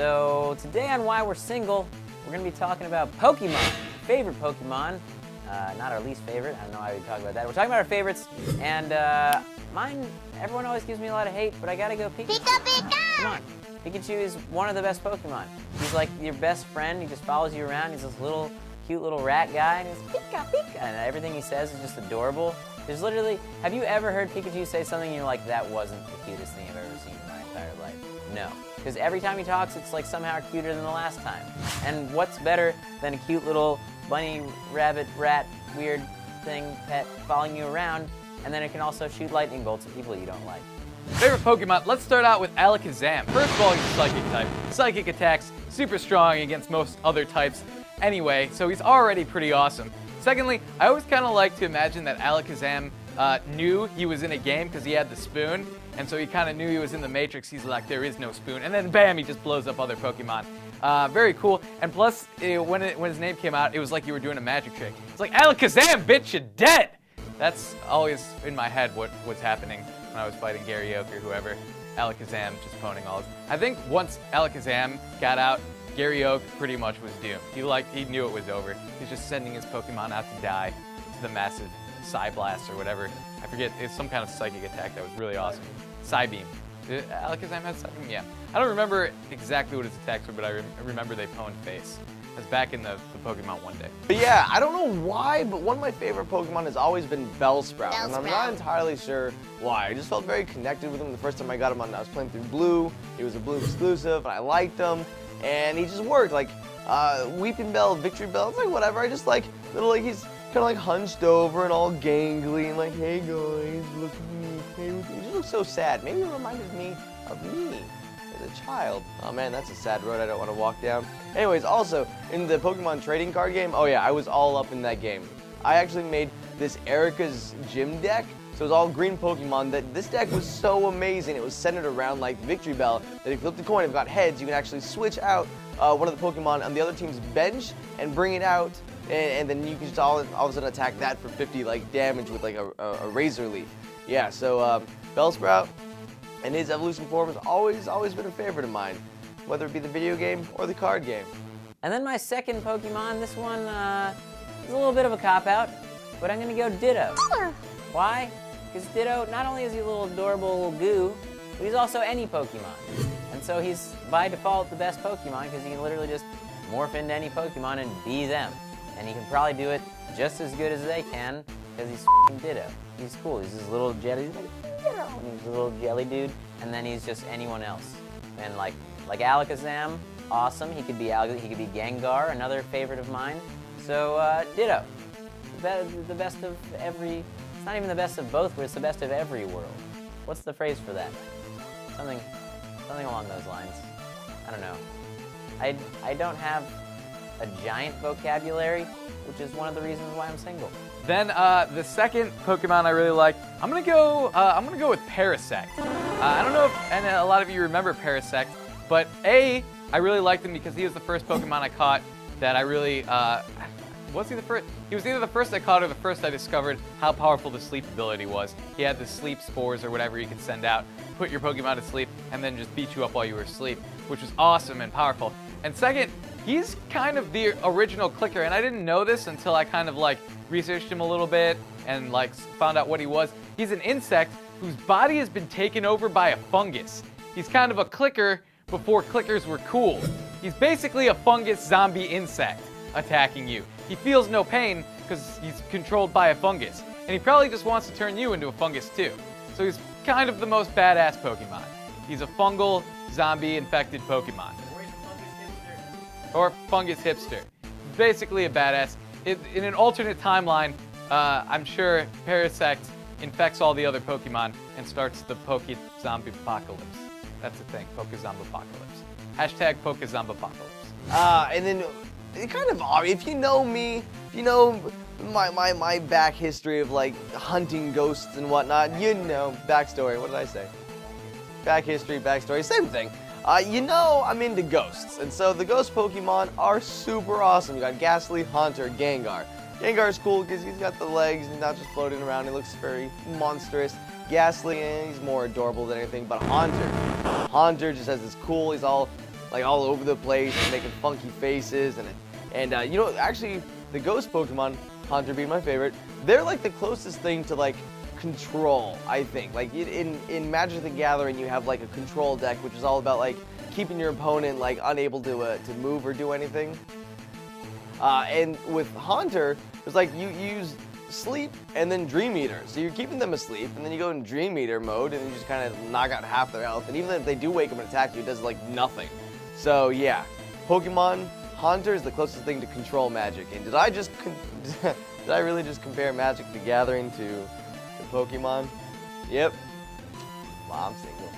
So today on Why We're Single, we're going to be talking about Pokemon, favorite Pokemon. Not our least favorite. I don't know why we talk about that. We're talking about our favorites, and mine, everyone always gives me a lot of hate, but I gotta go Pikachu. Pika Pika! Come on. Pikachu is one of the best Pokemon. He's like your best friend. He just follows you around. He's this little, cute little rat guy, and he's Pika Pika, and everything he says is just adorable. There's literally, have you ever heard Pikachu say something and you're like, that wasn't the cutest thing I've ever seen in my entire life? No. Because every time he talks, it's like somehow cuter than the last time. And what's better than a cute little bunny, rabbit, rat, weird thing, pet following you around, and then it can also shoot lightning bolts at people you don't like. Favorite Pokemon, let's start out with Alakazam. First of all, he's a Psychic type. Psychic attacks, super strong against most other types anyway, so he's already pretty awesome. Secondly, I always kind of like to imagine that Alakazam knew he was in a game because he had the spoon, and so he kind of knew he was in the Matrix. He's like, there is no spoon, and then bam, he just blows up other Pokemon. Very cool, and plus, when his name came out, it was like you were doing a magic trick. It's like, Alakazam, bitch, you're dead! That's always in my head what was happening when I was fighting Gary Oak or whoever. Alakazam just phoning all his... I think once Alakazam got out, Gary Oak pretty much was doomed. He knew it was over. He's just sending his Pokemon out to die to the massive Psyblast or whatever. I forget, it's some kind of psychic attack that was really awesome. Psybeam. Did Alakazam have Psybeam? Yeah. I don't remember exactly what his attacks were, but I remember they pwned face. I was back in the Pokemon one day. But yeah, I don't know why, but one of my favorite Pokemon has always been Bellsprout, and I'm not entirely sure why. I just felt very connected with him the first time I got him I was playing through Blue. He was a Blue exclusive, and I liked him, and he just worked. Like, Weeping Bell, Victory Bell, it's like whatever. I just like, he's kind of like hunched over and all gangly, and like, hey guys, look at me, hey, look at me. He just looks so sad. Maybe it reminded me of me as a child. Oh man, that's a sad road I don't want to walk down. Anyways, also, in the Pokemon trading card game, oh yeah, I was all up in that game. I actually made this Erica's Gym deck, so it was all green Pokemon. This deck was so amazing. It was centered around like Victory Bell, that if you flipped the coin, if it got heads, you can actually switch out one of the Pokemon on the other team's bench and bring it out, and then you can just all of a sudden attack that for 50 like damage with like a Razor Leaf. Yeah, so Bellsprout and his evolution form has always been a favorite of mine, whether it be the video game or the card game. And then my second Pokemon, this one is a little bit of a cop-out, but I'm gonna go Ditto. Why? Because Ditto, not only is he a little adorable little goo, but he's also any Pokemon. And so he's, by default, the best Pokemon, because he can literally just morph into any Pokemon and be them. And he can probably do it just as good as they can, because he's f***ing Ditto. He's cool, he's this little jelly, he's a little jelly dude, and then he's just anyone else. And like Alakazam, awesome, he could be Gengar, another favorite of mine. So Ditto, the best of every, it's not even the best of both, but it's the best of every world. What's the phrase for that? Something along those lines. I don't know. I don't have a giant vocabulary, which is one of the reasons why I'm single. Then the second Pokemon I really like, I'm gonna go with Parasect. I don't know if a lot of you remember Parasect, but I really liked him because he was the first Pokemon I caught that I really, was he the first? He was either the first I caught or the first I discovered how powerful the sleep ability was. He had the sleep spores or whatever you could send out, put your Pokemon to sleep, and then just beat you up while you were asleep, which was awesome and powerful. And second, he's kind of the original clicker, and I didn't know this until I kind of like researched him a little bit and like found out what he was. He's an insect whose body has been taken over by a fungus. He's kind of a clicker before clickers were cool. He's basically a fungus zombie insect attacking you. He feels no pain because he's controlled by a fungus, and he probably just wants to turn you into a fungus too. So he's kind of the most badass Pokemon. He's a fungal zombie infected Pokemon. Or fungus hipster. Basically a badass. In an alternate timeline, I'm sure Parasect infects all the other Pokemon and starts the Poke-Zombie apocalypse. That's the thing, Poke-Zombie apocalypse. Hashtag Poke-Zombie apocalypse. And then, it kind of obvious, if you know me, if you know my back history of like hunting ghosts and whatnot, you know, backstory, what did I say? Back history, backstory, same thing. You know I'm into ghosts, and so the ghost Pokemon are super awesome. You got Ghastly, Haunter, Gengar. Gengar's cool because he's got the legs and not just floating around. He looks very monstrous. Ghastly, he's more adorable than anything, but Haunter just has this cool, he's all like all over the place and making funky faces. And you know, actually, the ghost Pokemon, Haunter being my favorite, they're like the closest thing to like control, I think. Like in Magic the Gathering, you have like a control deck, which is all about like keeping your opponent like unable to move or do anything. And with Haunter, it's like you use Sleep and then Dream Eater. So you're keeping them asleep, and then you go in Dream Eater mode, and you just kind of knock out half their health. And even if they do wake up and attack you, it does like nothing. So yeah, Pokemon Haunter is the closest thing to control Magic. And did I just did I really just compare Magic the Gathering to Pokemon? Yep. Mom's single.